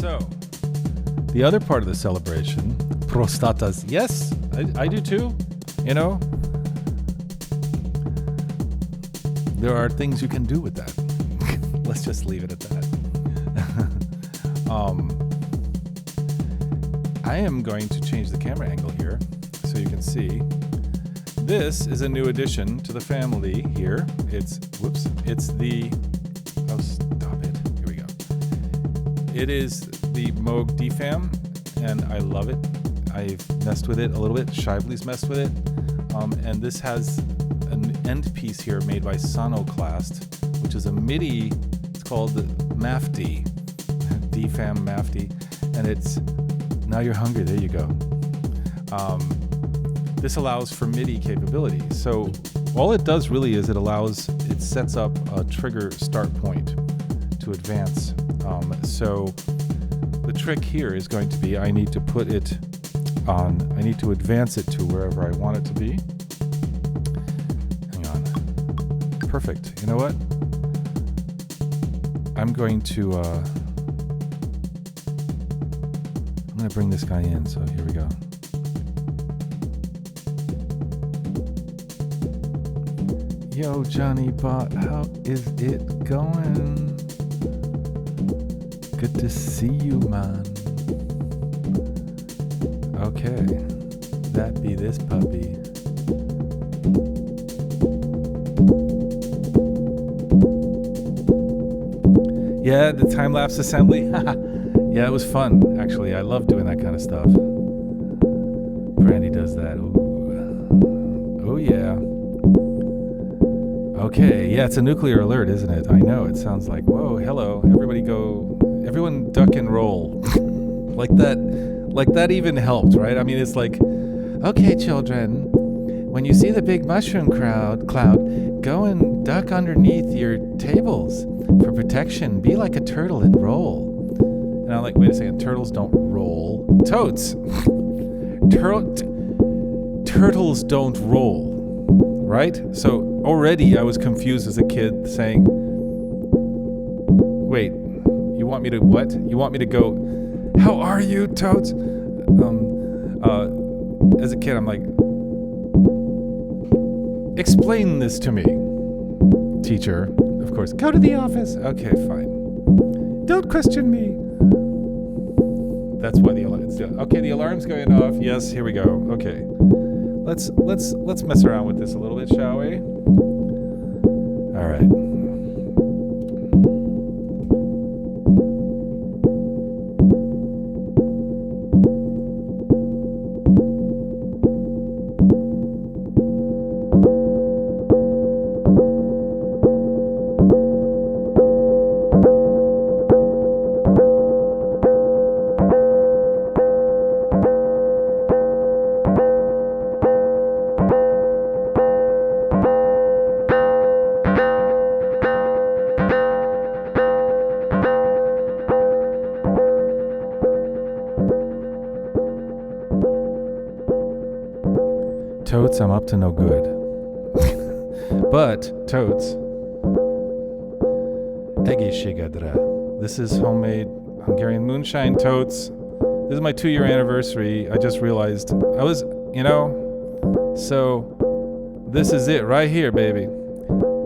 So, the other part of the celebration, prostatas. Yes, I do too. You know, there are things you can do with that. Let's just leave it at that. I am going to change the camera angle here so you can see. This is a new addition to the family here. It's the, oh, stop it. Here we go. It is the Moog DFAM, and I love it. I've messed with it a little bit. Shively's messed with it. And this has an end piece here made by Sonoplast, which is a MIDI. It's called the MAFD, DFAM MAFD, and it's, now you're hungry, there you go. This allows for MIDI capability. So all it does really is it sets up a trigger start point to advance. So the trick here is going to be, I need to advance it to wherever I want it to be. Hang on. Perfect. You know what? I'm going to bring this guy in, so here we go. Yo, Johnny Bot, how is it going? Good to see you, man. Okay, that be this puppy. Yeah, the time-lapse assembly. Yeah, it was fun, actually. I love doing that kind of stuff. Brandy does that. Ooh. Oh, yeah. Okay, yeah, it's a nuclear alert, isn't it? I know, it sounds like, whoa, hello, everyone duck and roll. Like that even helped, right? I mean, it's like, okay, children, when you see the big mushroom cloud, go and duck underneath your tables for protection. Be like a turtle and roll. And I'm like, wait a second, turtles don't roll. Toads! Turtles don't roll, right? So already I was confused as a kid saying, wait, you want me to what? You want me to go, how are you, toads? As a kid, I'm like, explain this to me, teacher. Of course, go to the office. Okay, fine. Don't question me. That's why the alarm. Okay, the alarm's going off. Yes, here we go. Okay, let's mess around with this a little bit, shall we? All right. Totes, I'm up to no good. But, totes. Egi Shigadra. This is homemade Hungarian moonshine, totes. This is my 2-year anniversary. I just realized so this is it right here, baby.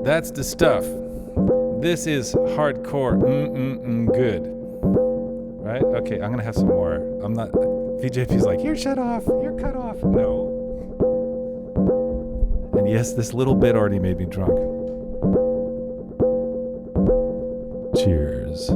That's the stuff. This is hardcore. Good. Right? Okay, I'm gonna have some more. I'm not. VJP's like, you're shut off. You're cut off. No. And yes, this little bit already made me drunk. Cheers.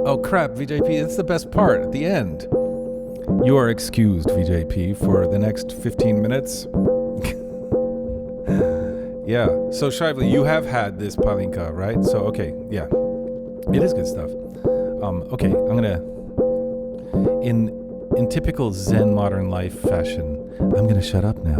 Oh crap, VJP, it's the best part at the end. You are excused, VJP, for the next 15 minutes. Yeah, so Shively, you have had this palinka, right? So, okay, yeah, it is good stuff. Okay, I'm gonna, in typical Zen modern life fashion, I'm gonna shut up now.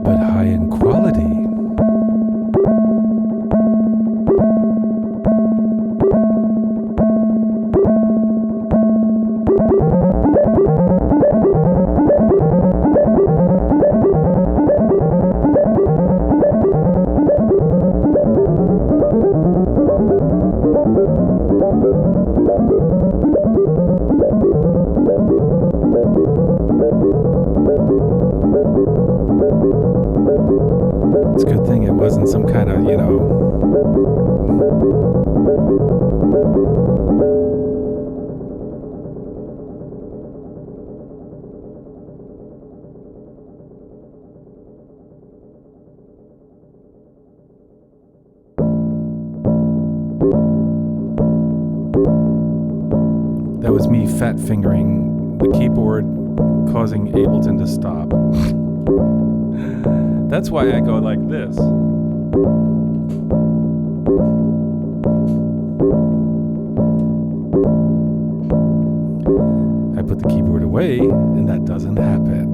but high in quality. It's a good thing it wasn't some kind of, that was me fat fingering the keyboard, causing Ableton to stop. That's why I go like this. I put the keyboard away, and that doesn't happen.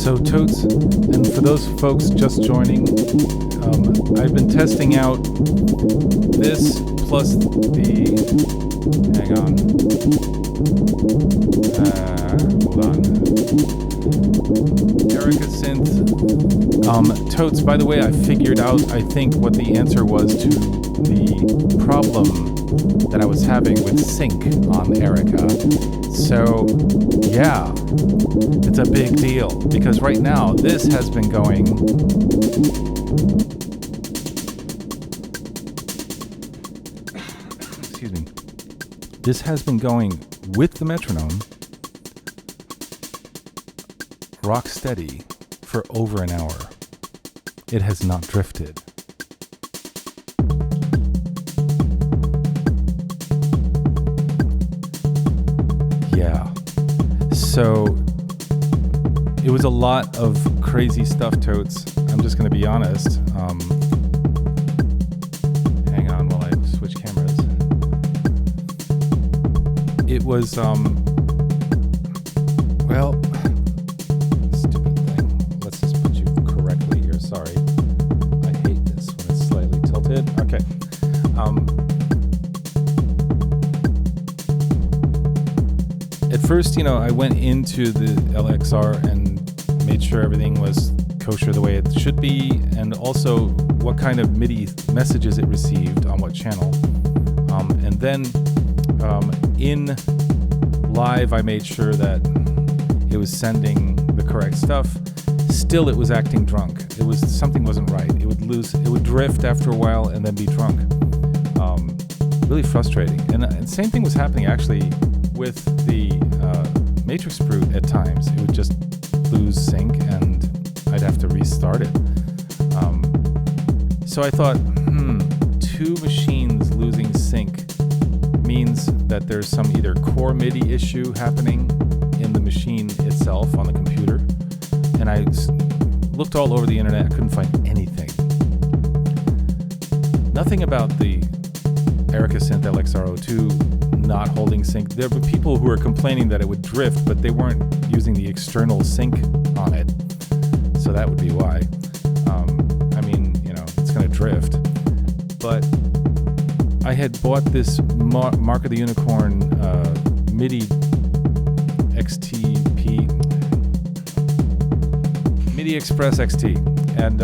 So Totes, and for those folks just joining, I've been testing out this plus the, hang on, hold on, Erica Synth. Totes, by the way, I figured out, I think, what the answer was to the problem that I was having with sync on Erica. So, yeah, it's a big deal, because right now this has been going this has been going with the metronome rock steady for over an hour. It has not drifted. So it was a lot of crazy stuff, totes. I'm just going to be honest. Hang on while I switch cameras. It was, well, stupid thing. Let's just put you correctly here. Sorry. I hate this when it's slightly tilted. Okay. At first, I went into the LXR and made sure everything was kosher the way it should be, and also what kind of MIDI messages it received on what channel. And then in live, I made sure that it was sending the correct stuff. Still, it was acting drunk. Something wasn't right. It would drift after a while and then be drunk. Really frustrating. And same thing was happening actually with the Matrix Brute at times. It would just lose sync and I'd have to restart it. So I thought, two machines losing sync means that there's some either core MIDI issue happening in the machine itself on the computer. And I looked all over the internet, I couldn't find anything. Nothing about the Erica Synth LXR02 not holding sync. There were people who were complaining that it would drift, but they weren't using the external sync on it. So that would be why. It's going to drift. But I had bought this Mark of the Unicorn MIDI XTP, MIDI Express XT, and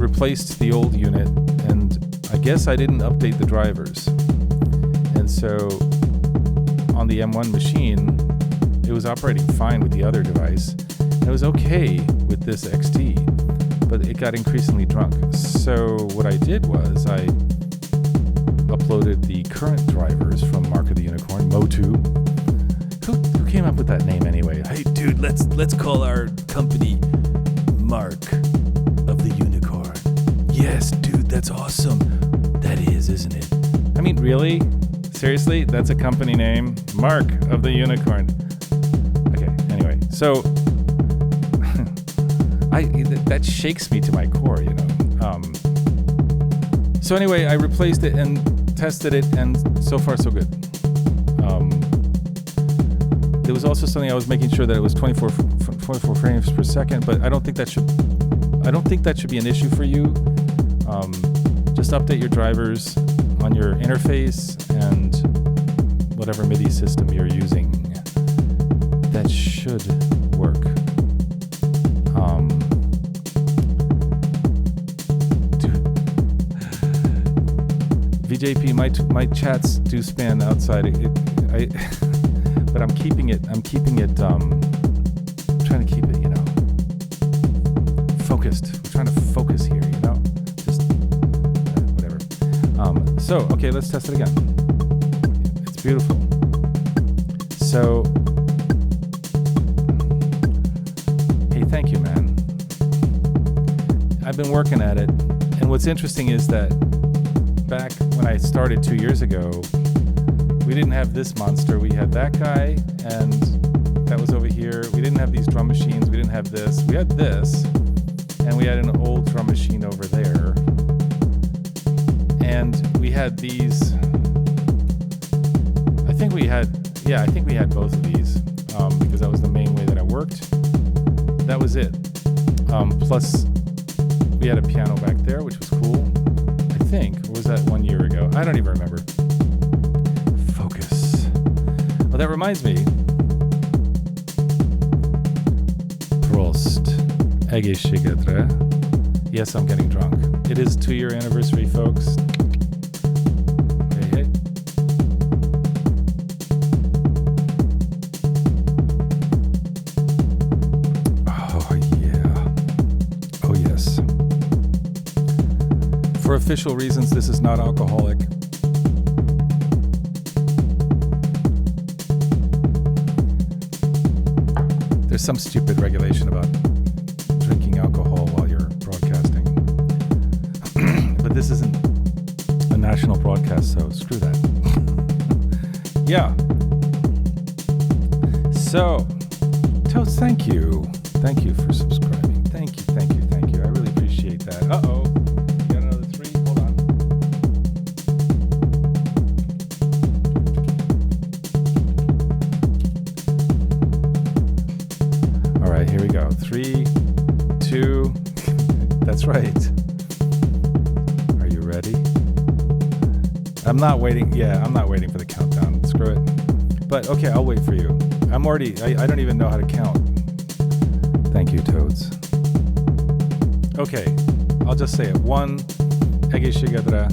replaced the old unit, and I guess I didn't update the drivers. And so on the M1 machine, it was operating fine with the other device, and it was okay with this XT, but it got increasingly drunk. So what I did was I uploaded the current drivers from Mark of the Unicorn, Motu. Who came up with that name anyway? Hey dude, let's call our company Mark of the Unicorn. Yes, dude, that's awesome. That is, isn't it? I mean, really? Seriously? That's a company name? Mark of the Unicorn. Okay, anyway, so that shakes me to my core, So anyway, I replaced it and tested it, and so far so good. There was also something I was making sure that it was 24 frames per second, but I don't think that should be an issue for you. Just update your drivers on your interface and whatever MIDI system you're using. That should work. VJP, my chats do span outside. But I'm keeping it. I'm trying to keep it, focused. We're trying to focus here, just whatever. So, okay, let's test it again. It's beautiful. So, hey, thank you, man. I've been working at it, and what's interesting is that back when I started 2 years ago, we didn't have this monster. We had that guy, and that was over here. We didn't have these drum machines. We didn't have this. We had this, and we had an old drum machine over there. And we had these. I think we had both of these because that was the main way that I worked. That was it. Plus, we had a piano back there, which was cool. I think. Or was that 1 year ago? I don't even remember. Focus. Oh, that reminds me. Prost. Egészségedre. Yes, I'm getting drunk. It is 2-year anniversary, folks. Hey, hey. Oh, yeah. Oh, yes. For official reasons, this is not alcoholic. There's some stupid regulation about drinking alcohol while you're broadcasting. But this isn't a national broadcast, so screw that. Yeah. So, Toast, thank you. Thank you for subscribing. Thank you, thank you, thank you. I really appreciate that. Uh-oh. You got another 3? Hold on. All right, here we go. 3, 2. That's right. Are you ready? I'm not waiting. Yeah, I'm not waiting for the countdown. Screw it. But okay, I'll wait for you. I'm already, I don't even know how to count. Thank you, Toads. Okay, I'll just say it. 1, Ege Shigadra.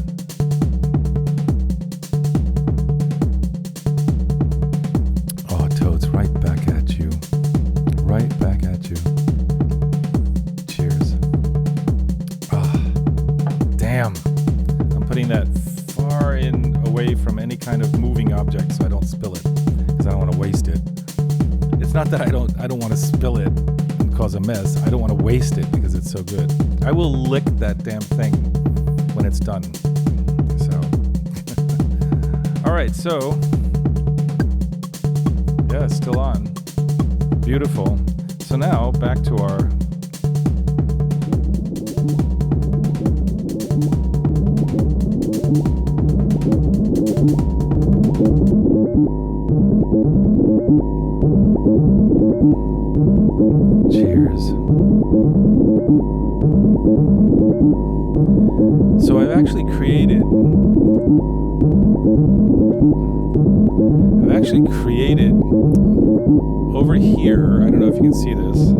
Oh, Toads, right back at you. Right back at you. Cheers. Ah, damn. I'm putting that far in away from any kind of moving object so I don't spill it, because I don't want to waste it. It's not that I don't want to spill it and cause a mess. I don't want to waste it because it's so good. I will lick that damn thing when it's done. So, all right. So, yeah, it's still on. Beautiful. So now back to our cheers. So I've actually created over here, I don't know if you can see this.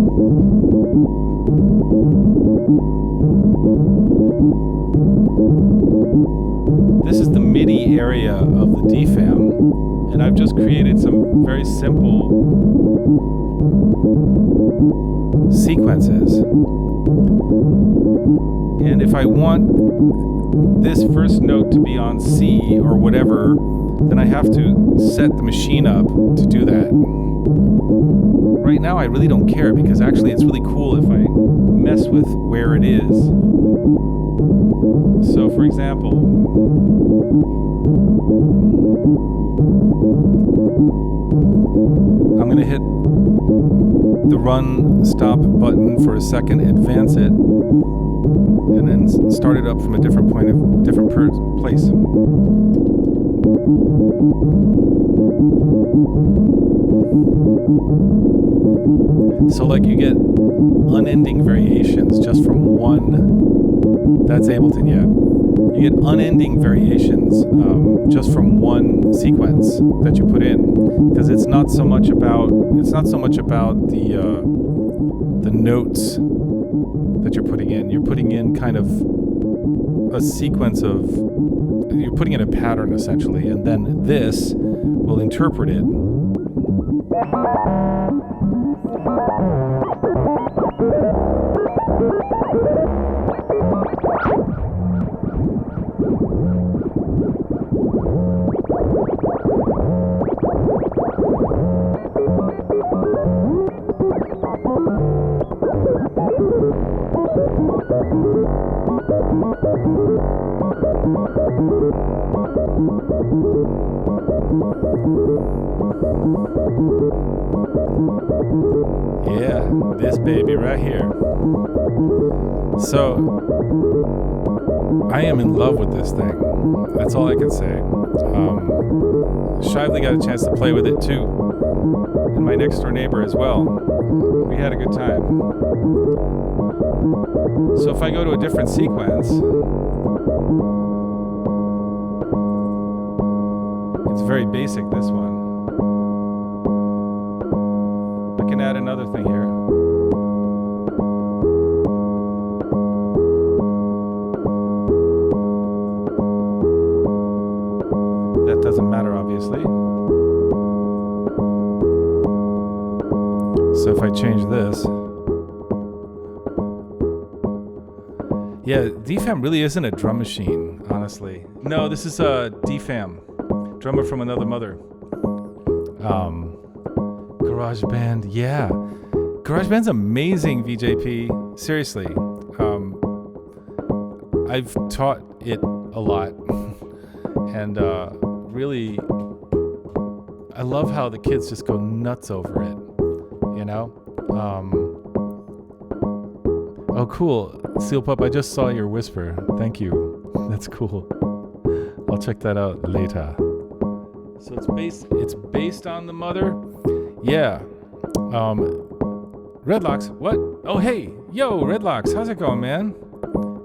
This is the MIDI area of the DFAM, and I've just created some very simple sequences. And if I want this first note to be on C or whatever, then I have to set the machine up to do that. Right now I really don't care, because actually it's really cool if I mess with where it is. So for example, I'm going to hit the run stop button for a second, advance it, and then start it up from a different place. So like you get unending variations just from one, that's Ableton, yeah. You get unending variations just from one sequence that you put in, because it's not so much about the notes that you're putting in. You're putting in kind of a sequence of, you're putting in a pattern essentially, and then this will interpret it. Yeah, this baby right here. So, I am in love with this thing. That's all I can say. Shively got a chance to play with it too, and my next door neighbor as well. We had a good time. So if I go to a different sequence, it's very basic, this one. I can add another thing here. That doesn't matter, obviously. So if I change this, yeah, DFAM really isn't a drum machine, honestly. No, this is a DFAM, drummer from another mother. GarageBand, yeah. GarageBand's amazing, VJP. Seriously. I've taught it a lot. And really, I love how the kids just go nuts over it, you know? Oh, cool. Seal Pup, I just saw your whisper. Thank you. That's cool. I'll check that out later. So it's based on the mother? Yeah. Redlocks, what? Oh, hey. Yo, Redlocks, how's it going, man?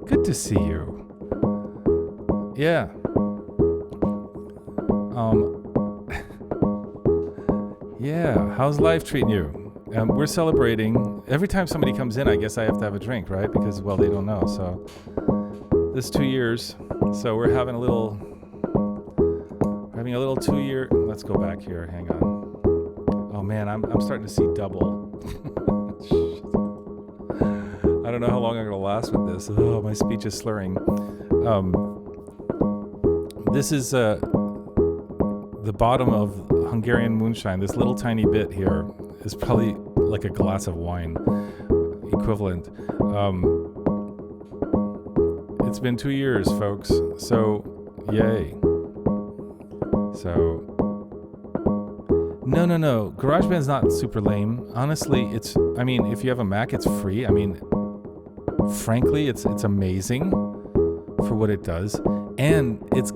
Good to see you. Yeah. Yeah, how's life treating you? We're celebrating. Every time somebody comes in, I guess I have to have a drink, right? Because, well, they don't know. So this 2 years. So we're having a little 2-year. Let's go back here. Hang on. Oh man, I'm starting to see double. I don't know how long I'm gonna last with this. Oh, my speech is slurring. This is the bottom of Hungarian moonshine. This little tiny bit here is probably like a glass of wine equivalent. It's been 2 years, folks. So, yay. So, no. GarageBand's not super lame. Honestly, if you have a Mac, it's free. Frankly, it's amazing for what it does. And it's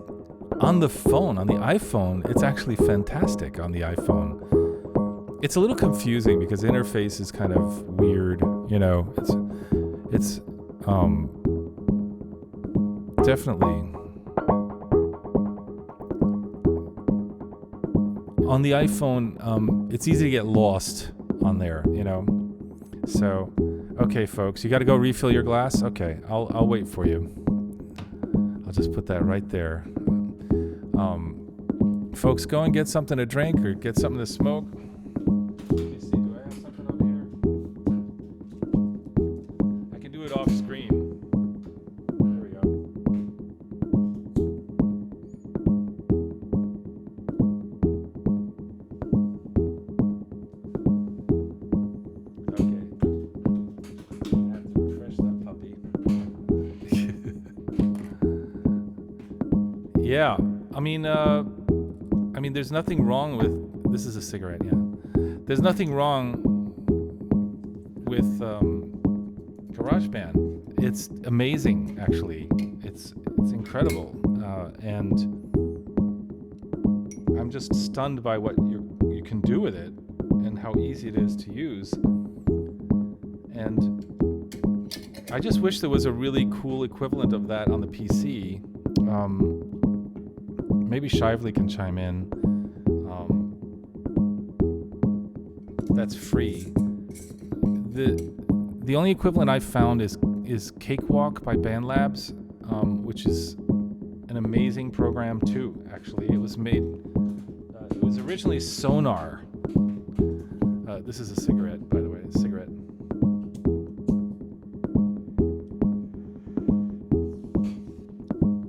on the phone, on the iPhone, it's actually fantastic on the iPhone. It's a little confusing because the interface is kind of weird, you know. It's definitely on the iPhone, it's easy to get lost on there, you know. So, okay, folks, you got to go refill your glass. Okay, I'll wait for you. I'll just put that right there. Folks, go and get something to drink or get something to smoke. Let me see, do I have something on here? I can do it off screen. There we go. Okay. I have to refresh that puppy. Yeah, there's nothing wrong with, this is a cigarette, yeah. There's nothing wrong with GarageBand. It's amazing, actually. It's incredible. And I'm just stunned by what you can do with it and how easy it is to use. And I just wish there was a really cool equivalent of that on the PC. Maybe Shively can chime in. That's free. The only equivalent I've found is Cakewalk by BandLabs, which is an amazing program too. Actually, it was originally Sonar. This is a cigarette, by the way. A cigarette.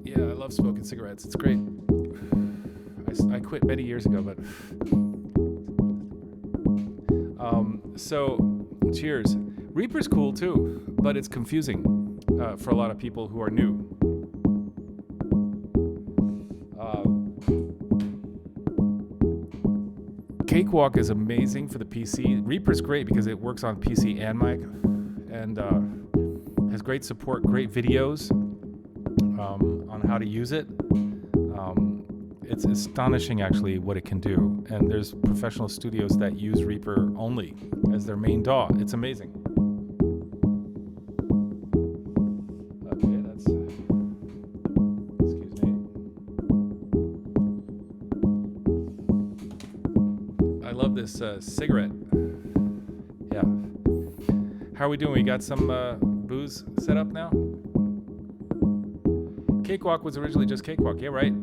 Yeah, I love smoking cigarettes. It's great. I quit many years ago, but so cheers. Reaper's cool too, but it's confusing for a lot of people who are new. Cakewalk is amazing for the PC. Reaper's great because it works on PC and Mac, and has great support, great videos on how to use it. It's astonishing, actually, what it can do. And there's professional studios that use Reaper only as their main DAW. It's amazing. Okay, excuse me. I love this cigarette. Yeah. How are we doing? We got some booze set up now? Cakewalk was originally just Cakewalk. Yeah, right.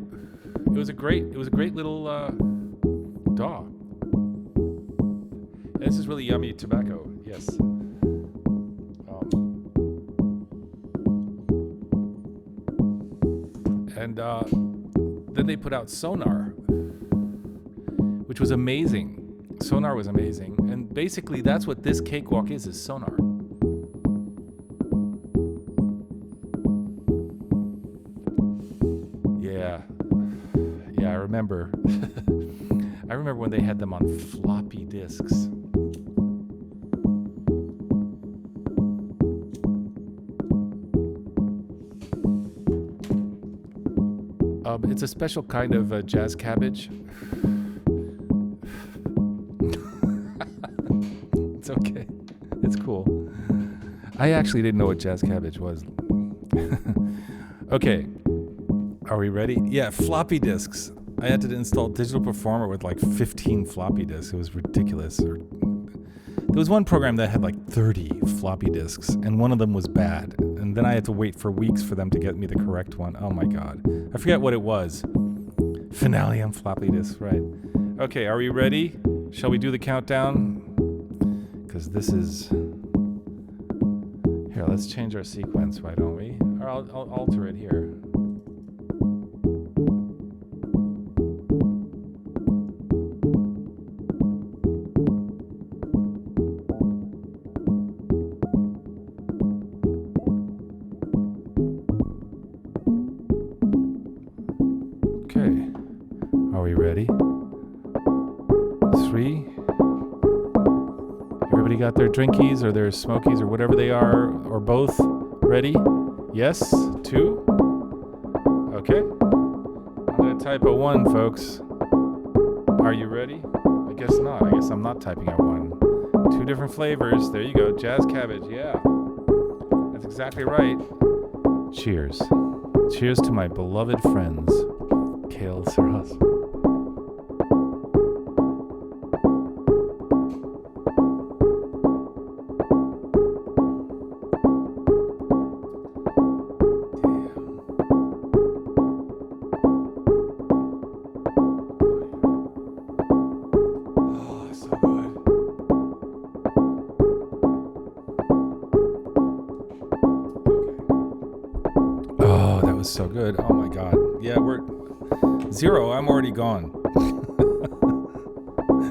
It was a great little DAW. This is really yummy tobacco. Yes. And then they put out Sonar, which was amazing. Sonar was amazing, and basically that's what this Cakewalk is Sonar. Yeah, I remember. I remember when they had them on floppy disks. It's a special kind of jazz cabbage. It's okay. It's cool. I actually didn't know what jazz cabbage was. Okay. Are we ready? Yeah, floppy disks. I had to install Digital Performer with like 15 floppy disks. It was ridiculous. There was one program that had like 30 floppy disks, and one of them was bad. And then I had to wait for weeks for them to get me the correct one. Oh my God. I forget what it was. Finale on floppy disks, right. Okay, are we ready? Shall we do the countdown? Because this is... Here, let's change our sequence, why don't we? Or I'll alter it here. Okay, are we ready? 3. Everybody got their drinkies or their smokies or whatever they are, or both? Ready? Yes? 2? Okay. I'm gonna type a 1, folks. Are you ready? I guess not. I guess I'm not typing a 1. 2 different flavors. There you go. Jazz cabbage. Yeah. That's exactly right. Cheers. Cheers to my beloved friends. Kale Saras. Oh, so good. Oh, that was so good. Oh my God. Yeah, we're 0. I'm already gone.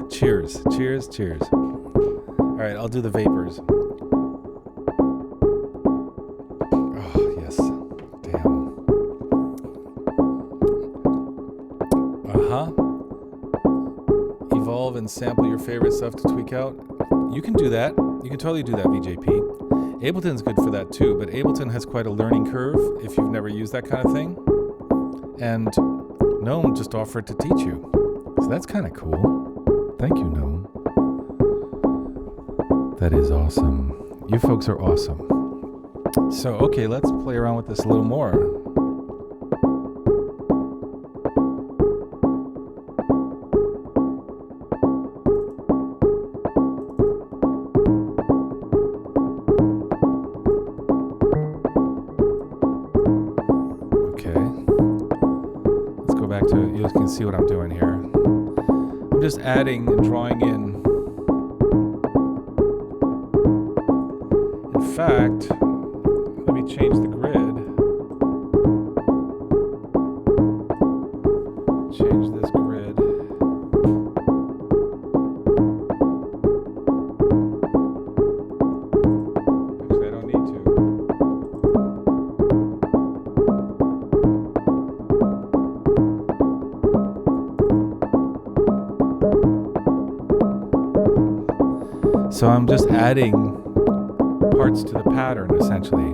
Cheers. Cheers. Cheers. All right, I'll do the vapors. Oh, yes. Damn. Evolve and sample your favorite stuff to tweak out. You can do that. You can totally do that, VJP. Ableton's good for that too, but Ableton has quite a learning curve if you've never used that kind of thing. And Gnome just offered to teach you. So that's kind of cool. Thank you, Gnome. That is awesome. You folks are awesome. So, okay, let's play around with this a little more. You can see what I'm doing here. I'm just adding and drawing in. In fact, let me change the grid. Change this grid. Actually, I don't need to. So I'm just adding parts to the pattern, essentially.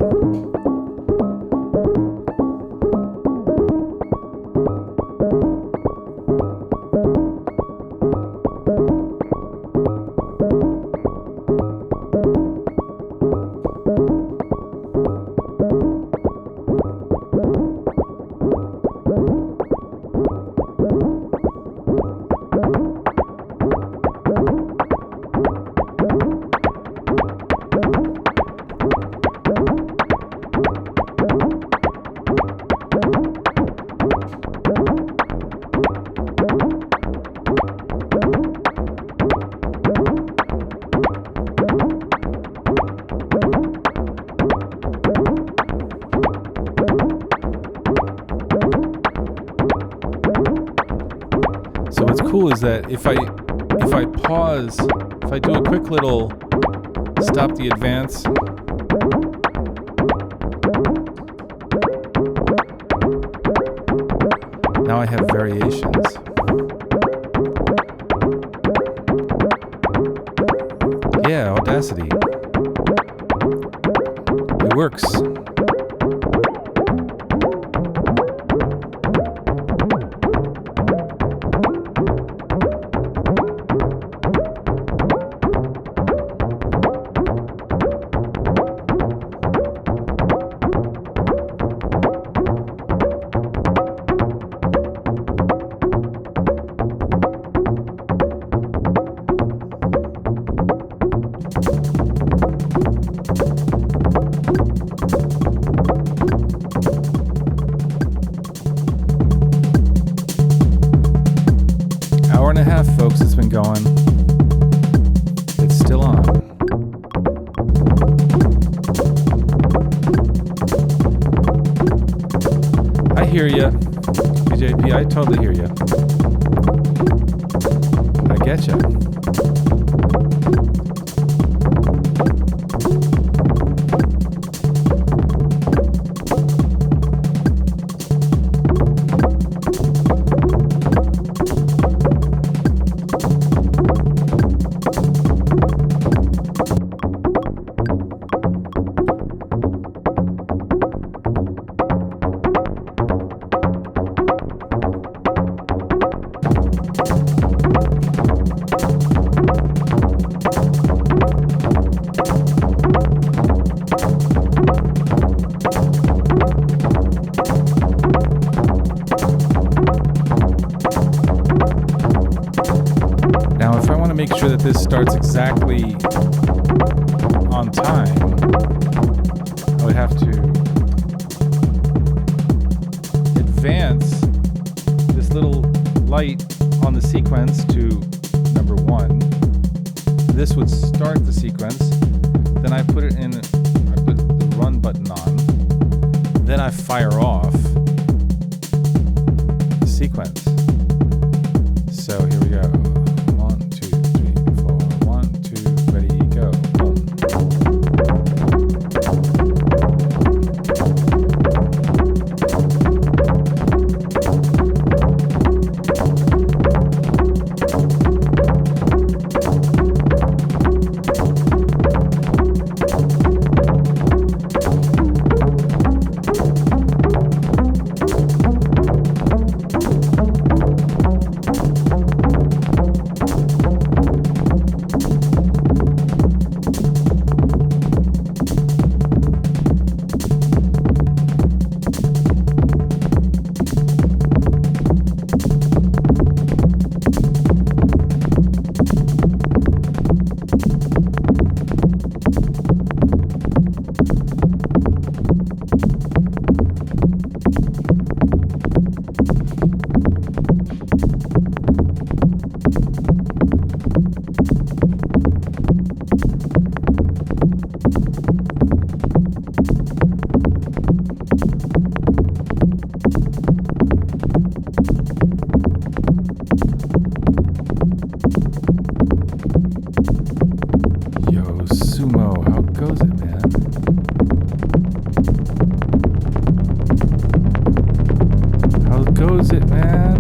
So what's cool is that if I pause, if I do a quick little stop the advance, now I have variations. Yeah, Audacity. It works. Hour and a half, folks, it's been going. It's still on. I hear ya, BJP. I totally hear ya. I get ya. Now, if I want to make sure that this starts exactly on time, I would have to advance this little light on the sequence to number 1. This would start the sequence. Then I put the run button on. Then I fire off the sequence. So here we go. 1, 2, 3, 4. 1, 2, ready, go. Boom. How goes it, man? How goes it, man?